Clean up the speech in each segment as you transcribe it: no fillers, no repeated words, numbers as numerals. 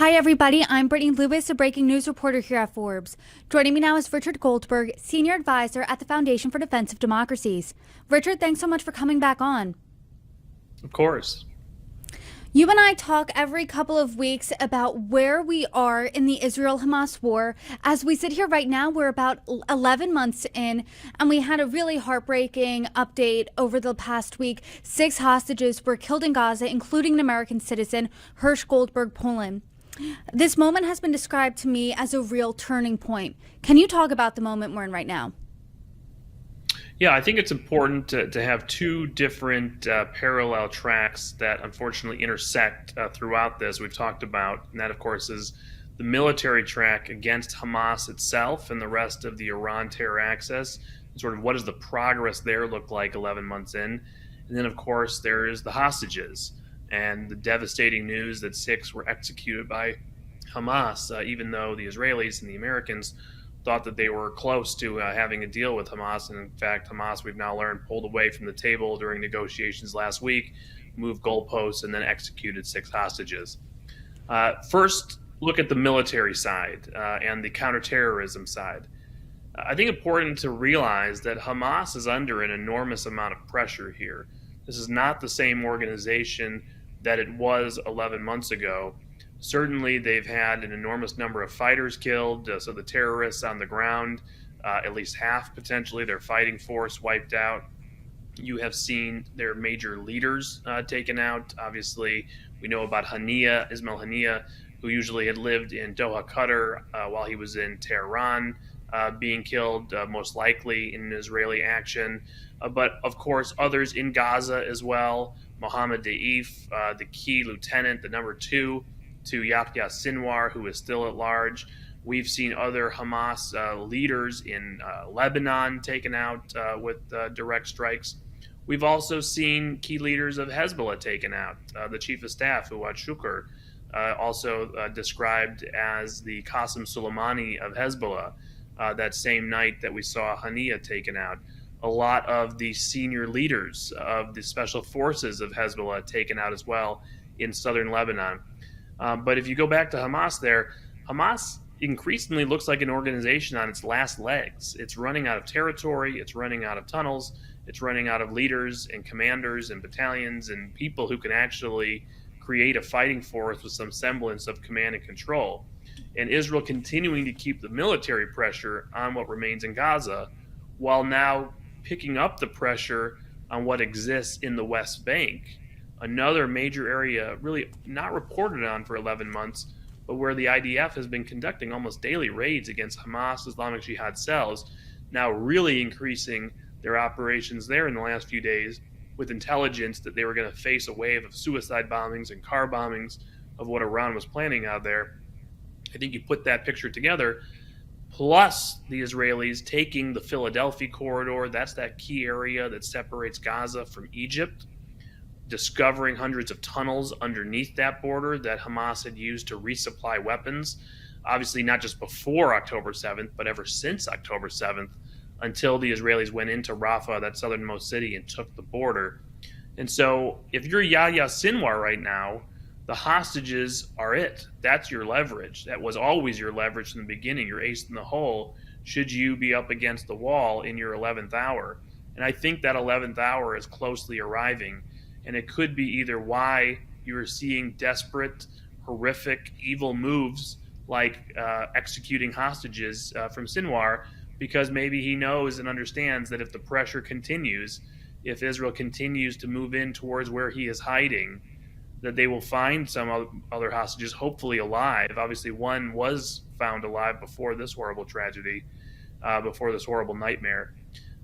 Hi, everybody. I'm Brittany Lewis, a breaking news reporter here at Forbes. Joining me now is Richard Goldberg, Senior Advisor at the Foundation for Defense of Democracies. Richard, thanks so much for coming back on. Of course. You and I talk every couple of weeks about where we are in the Israel-Hamas war. As we sit here right now, we're about 11 months in, and we had a really heartbreaking update over the past week. 6 hostages were killed in Gaza, including an American citizen, Hirsch Goldberg, Poland. This moment has been described to me as a real turning point. Can you talk about the moment we're in right now? Yeah, I think it's important to have two different parallel tracks that unfortunately intersect throughout this. We've talked about, and that, of course, is the military track against Hamas itself and the rest of the Iran terror axis, and sort of what does the progress there look like 11 months in. And then, of course, there is the hostages and the devastating news that 6 were executed by Hamas, even though the Israelis and the Americans thought that they were close to having a deal with Hamas. And in fact, Hamas, we've now learned, pulled away from the table during negotiations last week, moved goalposts, and then executed 6 hostages. First, look at the military side and the counterterrorism side. I think important to realize that Hamas is under an enormous amount of pressure here. This is not the same organization that it was 11 months ago. Certainly, they've had an enormous number of fighters killed, so the terrorists on the ground, at least half potentially their fighting force wiped out. You have seen their major leaders taken out. Obviously, we know about Ismail Haniyeh, who usually had lived in Doha, Qatar, while he was in Tehran, being killed, most likely in an Israeli action. But of course, others in Gaza as well. Mohammed Daif, the key lieutenant, the number 2 to Yahya Sinwar, who is still at large. We've seen other Hamas leaders in Lebanon taken out with direct strikes. We've also seen key leaders of Hezbollah taken out. The chief of staff, Fuad Shukr, also described as the Qasem Soleimani of Hezbollah, that same night that we saw Haniyeh taken out. A lot of the senior leaders of the special forces of Hezbollah taken out as well in southern Lebanon. But if you go back to Hamas there, Hamas increasingly looks like an organization on its last legs. It's running out of territory, it's running out of tunnels, it's running out of leaders and commanders and battalions and people who can actually create a fighting force with some semblance of command and control. And Israel continuing to keep the military pressure on what remains in Gaza, while now picking up the pressure on what exists in the West Bank. Another major area really not reported on for 11 months, but where the IDF has been conducting almost daily raids against Hamas Islamic Jihad cells, now really increasing their operations there in the last few days with intelligence that they were going to face a wave of suicide bombings and car bombings of what Iran was planning out there. I think you put that picture together, plus the Israelis taking the Philadelphia corridor, that's that key area that separates Gaza from Egypt, discovering hundreds of tunnels underneath that border that Hamas had used to resupply weapons, obviously not just before October 7th, but ever since October 7th, until the Israelis went into Rafah, that southernmost city, and took the border. And so if you're Yahya Sinwar right now, the hostages are it. That's your leverage. That was always your leverage from the beginning, your ace in the hole, should you be up against the wall in your 11th hour. And I think that 11th hour is closely arriving. And it could be either why you are seeing desperate, horrific, evil moves like executing hostages from Sinwar, because maybe he knows and understands that if the pressure continues, if Israel continues to move in towards where he is hiding, that they will find some other hostages, hopefully alive. Obviously, one was found alive before this horrible tragedy, before this horrible nightmare.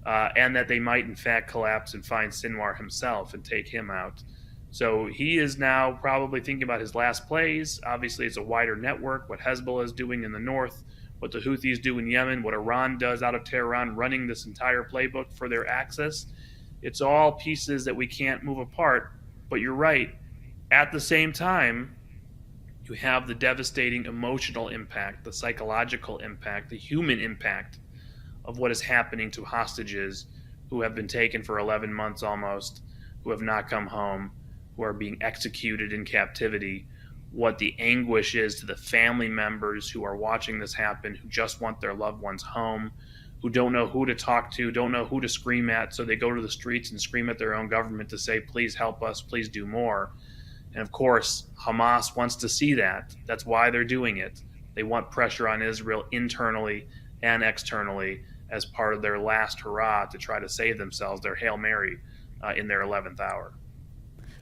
And that they might, in fact, collapse and find Sinwar himself and take him out. So he is now probably thinking about his last plays. Obviously, it's a wider network, what Hezbollah is doing in the north, what the Houthis do in Yemen, what Iran does out of Tehran, running this entire playbook for their access. It's all pieces that we can't move apart. But you're right. At the same time, you have the devastating emotional impact, the psychological impact, the human impact of what is happening to hostages who have been taken for 11 months almost, who have not come home, who are being executed in captivity, what the anguish is to the family members who are watching this happen, who just want their loved ones home, who don't know who to talk to, don't know who to scream at, so they go to the streets and scream at their own government to say, please help us, please do more. And of course, Hamas wants to see that. That's why they're doing it. They want pressure on Israel internally and externally as part of their last hurrah to try to save themselves, their Hail Mary in their 11th hour.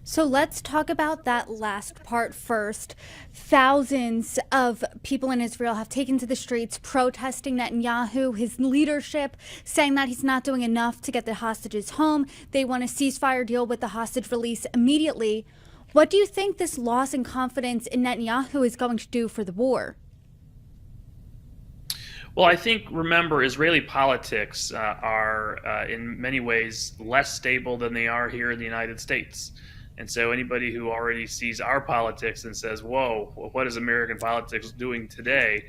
So let's talk about that last part first. Thousands of people in Israel have taken to the streets protesting Netanyahu, his leadership, saying that he's not doing enough to get the hostages home. They want a ceasefire deal with the hostage release immediately. What do you think this loss in confidence in Netanyahu is going to do for the war? Well, I think, remember, Israeli politics are in many ways less stable than they are here in the United States. And so anybody who already sees our politics and says, whoa, what is American politics doing today?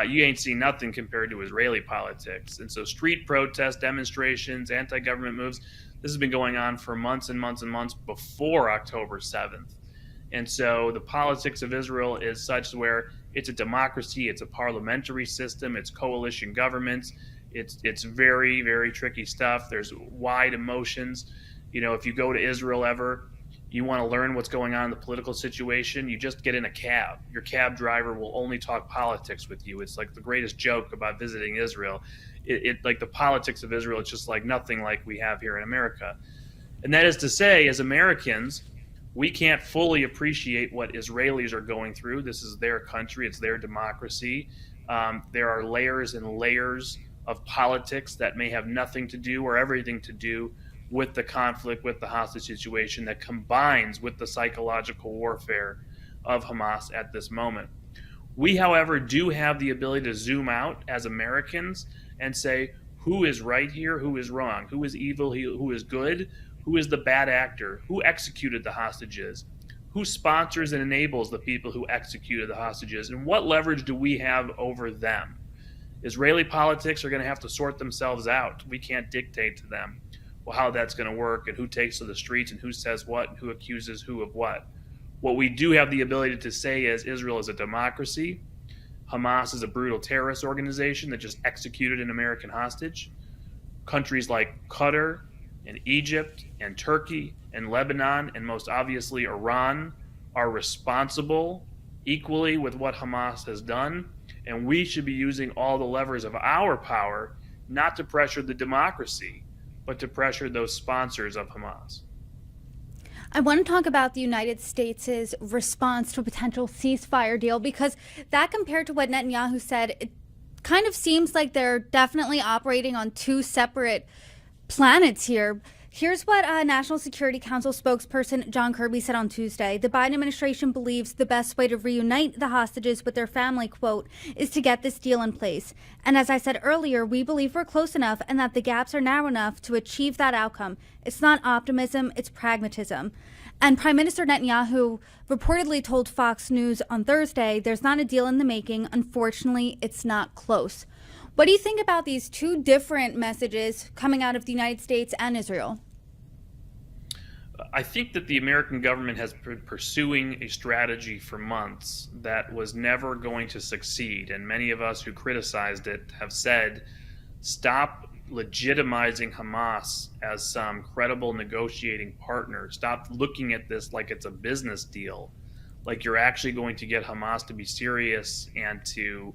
You ain't seen nothing compared to Israeli politics. And so street protests, demonstrations, anti-government moves, this has been going on for months and months and months before October 7th. And so the politics of Israel is such where it's a democracy, it's a parliamentary system, it's coalition governments, it's very, very tricky stuff. There's wide emotions. You know, if you go to Israel ever, you want to learn what's going on in the political situation, you just get in a cab. Your cab driver will only talk politics with you. It's like the greatest joke about visiting Israel. Like the politics of Israel, it's just like nothing like we have here in America. And that is to say, as Americans, we can't fully appreciate what Israelis are going through. This is their country, it's their democracy. There are layers and layers of politics that may have nothing to do or everything to do with the conflict, with the hostage situation that combines with the psychological warfare of Hamas at this moment. We, however, do have the ability to zoom out as Americans and say, who is right here, who is wrong, who is evil, who is good, who is the bad actor, who executed the hostages, who sponsors and enables the people who executed the hostages, and what leverage do we have over them? Israeli politics are going to have to sort themselves out. We can't dictate to them how that's going to work and who takes to the streets and who says what and who accuses who of what. What we do have the ability to say is Israel is a democracy. Hamas is a brutal terrorist organization that just executed an American hostage. Countries like Qatar and Egypt and Turkey and Lebanon and most obviously Iran are responsible equally with what Hamas has done. And we should be using all the levers of our power not to pressure the democracy, but to those sponsors of Hamas. I want to talk about the United States' response to a potential ceasefire deal, because that, compared to what Netanyahu said, it kind of seems like they're definitely operating on two separate planets here. Here's what National Security Council spokesperson John Kirby said on Tuesday. The Biden administration believes the best way to reunite the hostages with their family, quote, is to get this deal in place. And as I said earlier, we believe we're close enough and that the gaps are narrow enough to achieve that outcome. It's not optimism, it's pragmatism. And Prime Minister Netanyahu reportedly told Fox News on Thursday, there's not a deal in the making. Unfortunately, it's not close. What do you think about these two different messages coming out of the United States and Israel? I think that the American government has been pursuing a strategy for months that was never going to succeed. And many of us who criticized it have said, stop legitimizing Hamas as some credible negotiating partner. Stop looking at this like it's a business deal, like you're actually going to get Hamas to be serious and to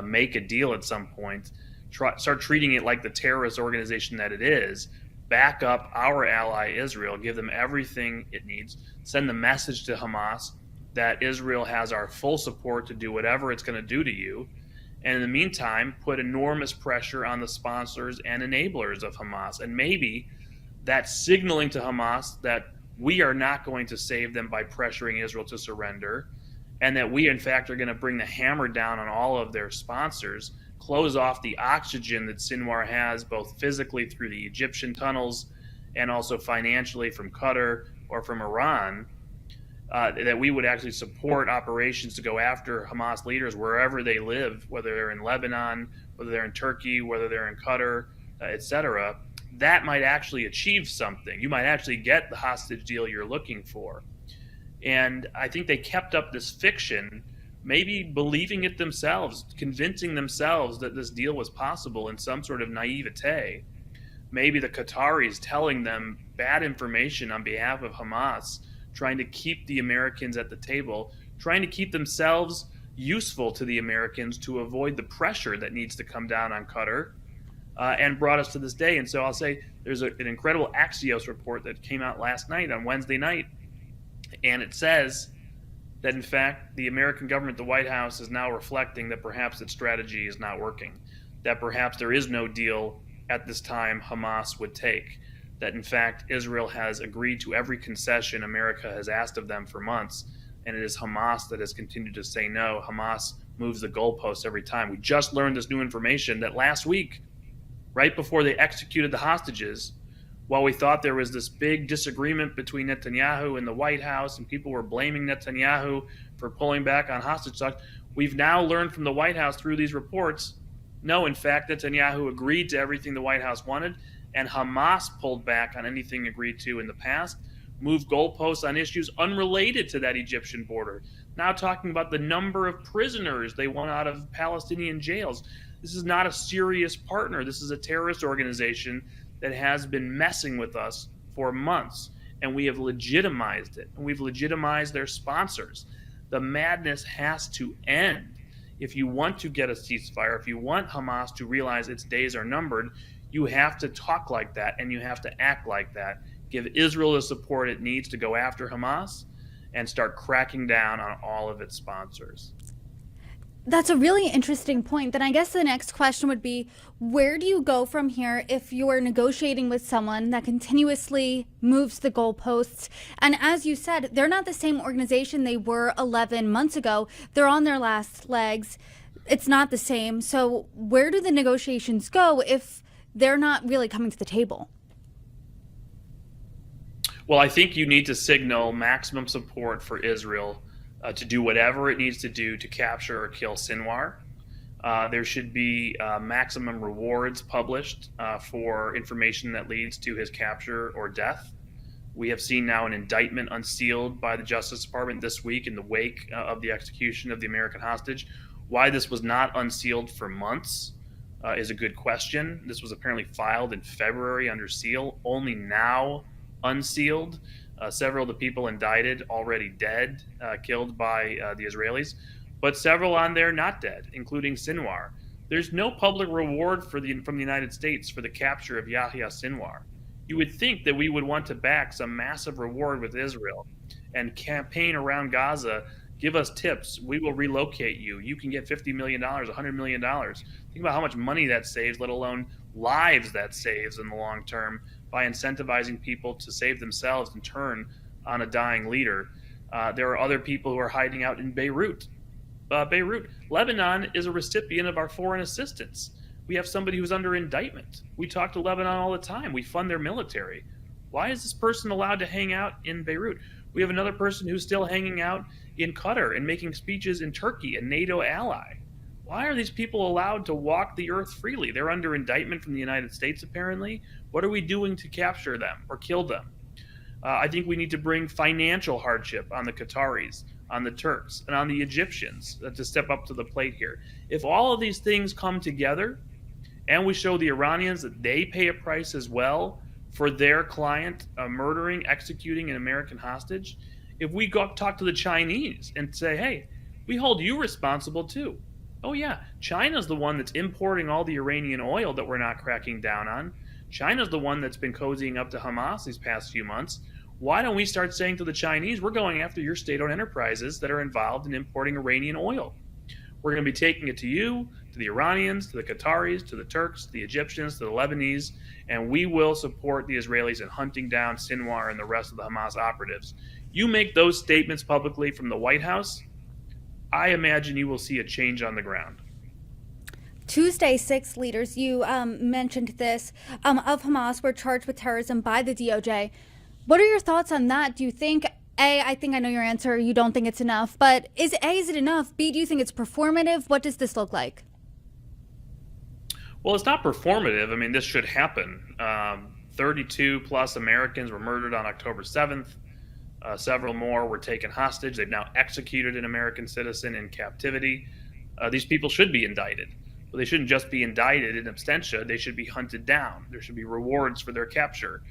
make a deal at some point. Start treating it like the terrorist organization that it is. Back up our ally Israel, give them everything it needs, send the message to Hamas that Israel has our full support to do whatever it's going to do to you. And in the meantime, put enormous pressure on the sponsors and enablers of Hamas. And maybe that's signaling to Hamas that we are not going to save them by pressuring Israel to surrender, and that we, in fact, are going to bring the hammer down on all of their sponsors, close off the oxygen that Sinwar has, both physically through the Egyptian tunnels and also financially from Qatar or from Iran, that we would actually support operations to go after Hamas leaders wherever they live, whether they're in Lebanon, whether they're in Turkey, whether they're in Qatar, etc. That might actually achieve something. You might actually get the hostage deal you're looking for. And I think they kept up this fiction, maybe believing it themselves, convincing themselves that this deal was possible in some sort of naivete. Maybe the Qataris telling them bad information on behalf of Hamas, trying to keep the Americans at the table, trying to keep themselves useful to the Americans to avoid the pressure that needs to come down on Qatar, and brought us to this day. And so I'll say there's an incredible Axios report that came out last night on Wednesday night, and it says that in fact the American government, the White House, is now reflecting that perhaps its strategy is not working, that perhaps there is no deal at this time Hamas would take, that in fact Israel has agreed to every concession America has asked of them for months, and it is Hamas that has continued to say no. Hamas moves the goalposts every time. We just learned this new information that last week, right before they executed the hostages, while we thought there was this big disagreement between Netanyahu and the White House, and people were blaming Netanyahu for pulling back on hostage talks, we've now learned from the White House through these reports, no, in fact, Netanyahu agreed to everything the White House wanted, and Hamas pulled back on anything agreed to in the past, moved goalposts on issues unrelated to that Egyptian border, now talking about the number of prisoners they want out of Palestinian jails. This is not a serious partner. This is a terrorist organization that has been messing with us for months, and we have legitimized it, and we've legitimized their sponsors. The madness has to end. If you want to get a ceasefire, if you want Hamas to realize its days are numbered, you have to talk like that, and you have to act like that. Give Israel the support it needs to go after Hamas and start cracking down on all of its sponsors. That's a really interesting point. Then I guess the next question would be, where do you go from here if you're negotiating with someone that continuously moves the goalposts? And as you said, they're not the same organization they were 11 months ago. They're on their last legs. It's not the same. So where do the negotiations go if they're not really coming to the table? Well, I think you need to signal maximum support for Israel to do whatever it needs to do to capture or kill Sinwar. There should be maximum rewards published for information that leads to his capture or death. We have seen now an indictment unsealed by the Justice Department this week in the wake of the execution of the American hostage. Why this was not unsealed for months is a good question. This was apparently filed in February under seal, only now unsealed. Several of the people indicted already dead, killed by the Israelis, but several on there not dead, including Sinwar. There's no public reward from the United States for the capture of Yahya Sinwar. You would think that we would want to back some massive reward with Israel and campaign around Gaza. Give us tips. We will relocate you. You can get $50 million, $100 million. Think about how much money that saves, let alone lives that saves in the long term, by incentivizing people to save themselves and turn on a dying leader. There are other people who are hiding out in Beirut. Lebanon is a recipient of our foreign assistance. We have somebody who's under indictment. We talk to Lebanon all the time. We fund their military. Why is this person allowed to hang out in Beirut? We have another person who's still hanging out in Qatar and making speeches in Turkey, a NATO ally. Why are these people allowed to walk the earth freely? They're under indictment from the United States, apparently. What are we doing to capture them or kill them? I think we need to bring financial hardship on the Qataris, on the Turks, and on the Egyptians to step up to the plate here. If all of these things come together and we show the Iranians that they pay a price as well for their client murdering, executing an American hostage, if we go talk to the Chinese and say, hey, we hold you responsible too. Oh yeah, China's the one that's importing all the Iranian oil that we're not cracking down on. China's the one that's been cozying up to Hamas these past few months. Why don't we start saying to the Chinese, we're going after your state-owned enterprises that are involved in importing Iranian oil. We're going to be taking it to you, to the Iranians, to the Qataris, to the Turks, to the Egyptians, to the Lebanese, and we will support the Israelis in hunting down Sinwar and the rest of the Hamas operatives. You make those statements publicly from the White House, I imagine you will see a change on the ground. Tuesday, 6 leaders, you mentioned this, of Hamas were charged with terrorism by the DOJ. What are your thoughts on that? Do you think, A, I think I know your answer, you don't think it's enough, but is it enough? B, do you think it's performative? What does this look like? Well, it's not performative. I mean, this should happen. 32 plus Americans were murdered on October 7th. Several more were taken hostage. They've now executed an American citizen in captivity. These people should be indicted. But they shouldn't just be indicted in absentia. They should be hunted down. There should be rewards for their capture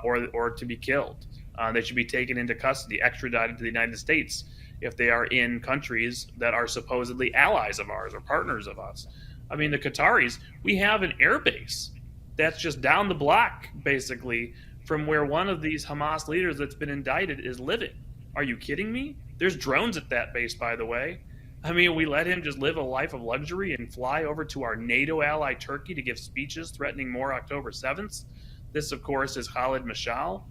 or to be killed. They should be taken into custody, extradited to the United States if they are in countries that are supposedly allies of ours or partners of us. I mean, the Qataris, we have an air base that's just down the block, basically, from where one of these Hamas leaders that's been indicted is living. Are you kidding me? There's drones at that base, by the way. I mean, we let him just live a life of luxury and fly over to our NATO ally, Turkey, to give speeches threatening more October 7th. This, of course, is Khalid Mashal.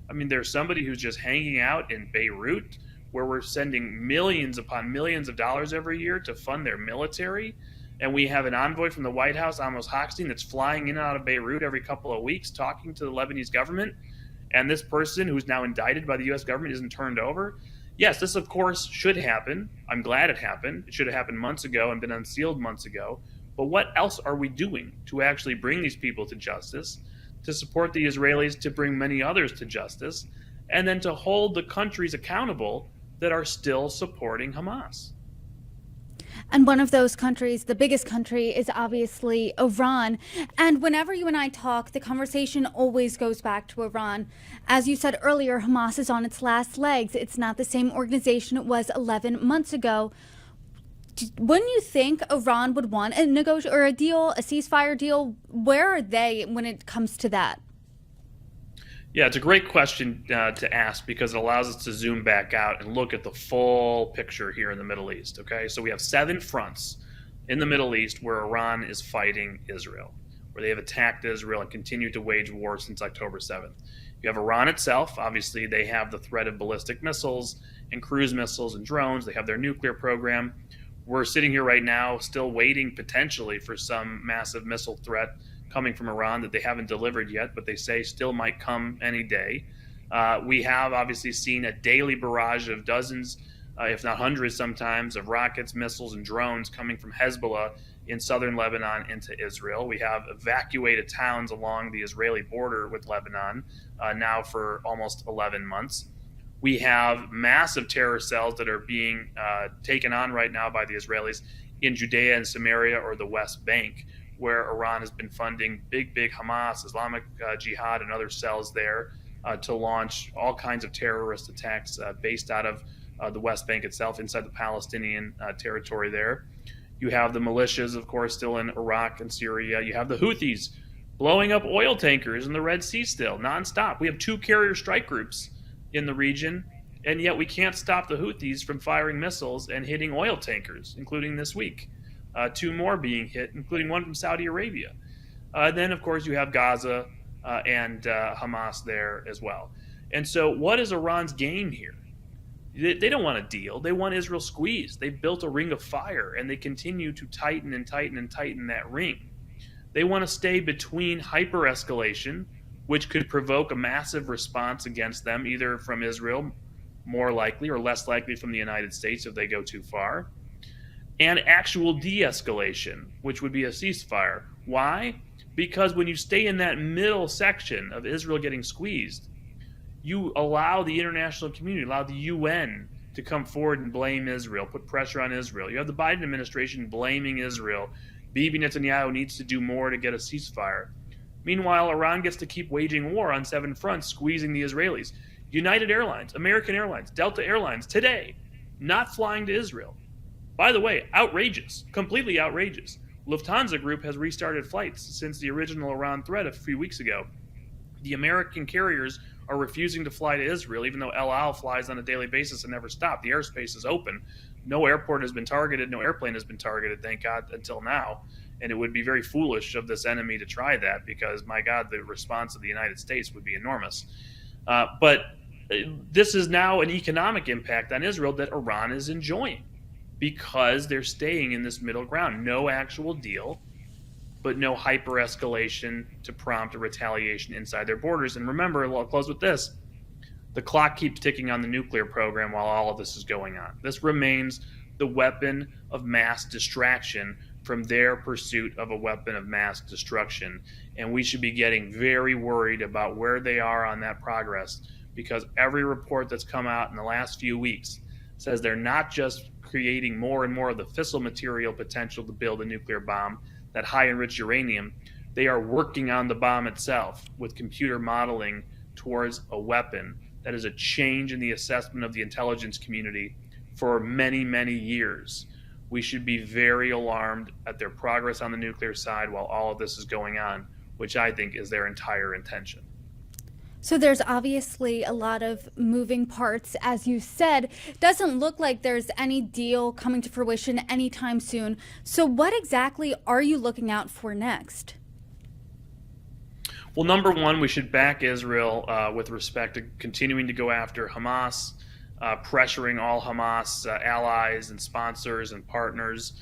I mean, there's somebody who's just hanging out in Beirut, where we're sending millions upon millions of dollars every year to fund their military. And we have an envoy from the White House, Amos Hochstein, that's flying in and out of Beirut every couple of weeks, talking to the Lebanese government. And this person, who's now indicted by the U.S. government, isn't turned over. Yes, this, of course, should happen. I'm glad it happened. It should have happened months ago and been unsealed months ago. But what else are we doing to actually bring these people to justice, to support the Israelis, to bring many others to justice, and then to hold the countries accountable that are still supporting Hamas? And one of those countries, the biggest country, is obviously Iran. And whenever you and I talk, the conversation always goes back to Iran. As you said earlier, Hamas is on its last legs. It's not the same organization it was 11 months ago. Wouldn't you think Iran would want a negotiation or a deal, a ceasefire deal? Where are they when it comes to that? Yeah, it's a great question to ask because it allows us to zoom back out and look at the full picture here in the Middle East. Okay, so we have 7 fronts in the Middle East where Iran is fighting Israel, where they have attacked Israel and continue to wage war since October 7th. You have Iran itself. Obviously, they have the threat of ballistic missiles and cruise missiles and drones. They have their nuclear program. We're sitting here right now still waiting potentially for some massive missile threat coming from Iran that they haven't delivered yet, but they say still might come any day. We have obviously seen a daily barrage of dozens, if not hundreds sometimes, of rockets, missiles, and drones coming from Hezbollah in southern Lebanon into Israel. We have evacuated towns along the Israeli border with Lebanon now for almost 11 months. We have massive terror cells that are being taken on right now by the Israelis in Judea and Samaria or the West Bank, where Iran has been funding big Hamas, Islamic Jihad, and other cells there to launch all kinds of terrorist attacks based out of the West Bank itself, inside the Palestinian territory there. You have the militias, of course, still in Iraq and Syria. You have the Houthis blowing up oil tankers in the Red Sea still, nonstop. We have 2 carrier strike groups in the region, and yet we can't stop the Houthis from firing missiles and hitting oil tankers, including this week. 2 more being hit, including one from Saudi Arabia. Then, of course, you have Gaza and Hamas there as well. And so what is Iran's game here? They don't want a deal. They want Israel squeezed. They've built a ring of fire, and they continue to tighten and tighten and tighten that ring. They want to stay between hyper-escalation, which could provoke a massive response against them, either from Israel, more likely, or less likely from the United States if they go too far, and actual de-escalation, which would be a ceasefire. Why? Because when you stay in that middle section of Israel getting squeezed, you allow the international community, allow the UN to come forward and blame Israel, put pressure on Israel. You have the Biden administration blaming Israel. Bibi Netanyahu needs to do more to get a ceasefire. Meanwhile, Iran gets to keep waging war on 7 fronts, squeezing the Israelis. United Airlines, American Airlines, Delta Airlines, today, not flying to Israel. By the way, outrageous, completely outrageous. Lufthansa Group has restarted flights since the original Iran threat a few weeks ago. The American carriers are refusing to fly to Israel, even though El Al flies on a daily basis and never stop. The airspace is open. No airport has been targeted. No airplane has been targeted, thank God, until now. And it would be very foolish of this enemy to try that because, my God, the response of the United States would be enormous. But this is now an economic impact on Israel that Iran is enjoying, because they're staying in this middle ground. No actual deal, but no hyper-escalation to prompt a retaliation inside their borders. And remember, I'll close with this, the clock keeps ticking on the nuclear program while all of this is going on. This remains the weapon of mass distraction from their pursuit of a weapon of mass destruction. And we should be getting very worried about where they are on that progress, because every report that's come out in the last few weeks says they're not just creating more and more of the fissile material potential to build a nuclear bomb, that high enriched uranium. They are working on the bomb itself with computer modeling towards a weapon that is a change in the assessment of the intelligence community for many, many years. We should be very alarmed at their progress on the nuclear side while all of this is going on, which I think is their entire intention. So there's obviously a lot of moving parts. As you said, doesn't look like there's any deal coming to fruition anytime soon. So what exactly are you looking out for next? Well, number one, we should back Israel with respect to continuing to go after Hamas, pressuring all Hamas allies and sponsors and partners,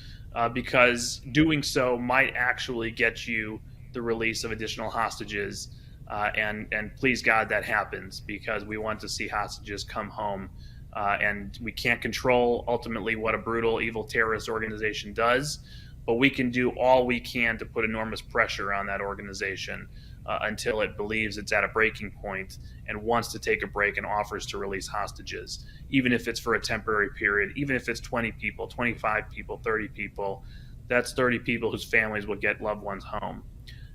because doing so might actually get you the release of additional hostages. And please God that happens, because we want to see hostages come home. And we can't control ultimately what a brutal, evil terrorist organization does, but we can do all we can to put enormous pressure on that organization until it believes it's at a breaking point and wants to take a break and offers to release hostages, even if it's for a temporary period, even if it's 20 people, 25 people, 30 people. That's 30 people whose families will get loved ones home.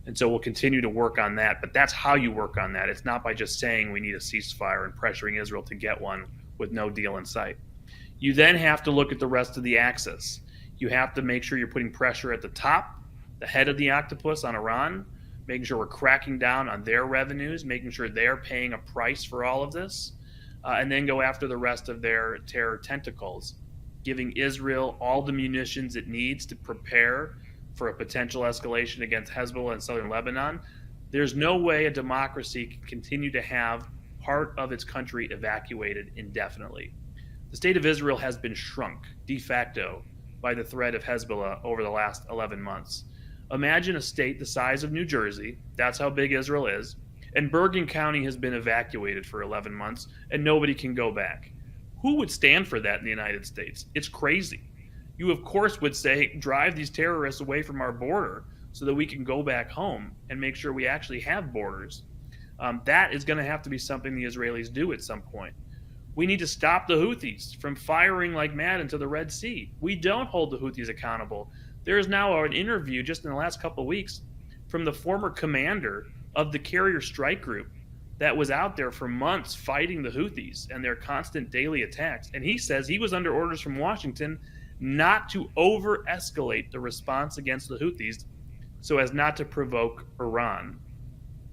And so we'll continue to work on that. But that's how you work on that. It's not by just saying we need a ceasefire and pressuring Israel to get one with no deal in sight. You then have to look at the rest of the axis. You have to make sure you're putting pressure at the top, the head of the octopus on Iran, making sure we're cracking down on their revenues, making sure they're paying a price for all of this, and then go after the rest of their terror tentacles, giving Israel all the munitions it needs to prepare for a potential escalation against Hezbollah in southern Lebanon. There's no way a democracy can continue to have part of its country evacuated indefinitely. The state of Israel has been shrunk de facto by the threat of Hezbollah over the last 11 months. Imagine a state the size of New Jersey, that's how big Israel is, and Bergen County has been evacuated for 11 months and nobody can go back. Who would stand for that in the United States? It's crazy. You, of course, would say, drive these terrorists away from our border so that we can go back home and make sure we actually have borders. That is going to have to be something the Israelis do at some point. We need to stop the Houthis from firing like mad into the Red Sea. We don't hold the Houthis accountable. There is now an interview just in the last couple of weeks from the former commander of the carrier strike group that was out there for months fighting the Houthis and their constant daily attacks. And he says he was under orders from Washington not to over-escalate the response against the Houthis so as not to provoke Iran.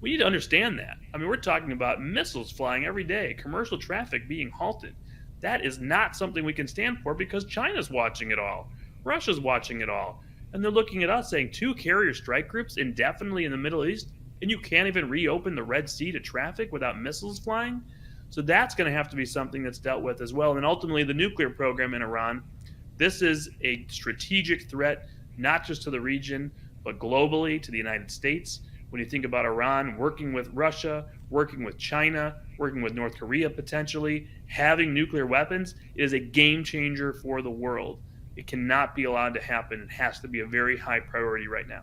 We need to understand that. I mean, we're talking about missiles flying every day, commercial traffic being halted. That is not something we can stand for because China's watching it all. Russia's watching it all. And they're looking at us saying 2 carrier strike groups indefinitely in the Middle East, and you can't even reopen the Red Sea to traffic without missiles flying? So that's going to have to be something that's dealt with as well. And ultimately, the nuclear program in Iran, this is a strategic threat, not just to the region, but globally to the United States. When you think about Iran working with Russia, working with China, working with North Korea potentially, having nuclear weapons is a game changer for the world. It cannot be allowed to happen. It has to be a very high priority right now.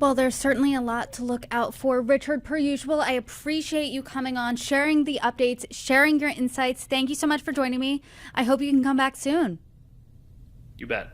Well, there's certainly a lot to look out for. Richard, per usual, I appreciate you coming on, sharing the updates, sharing your insights. Thank you so much for joining me. I hope you can come back soon. You bet.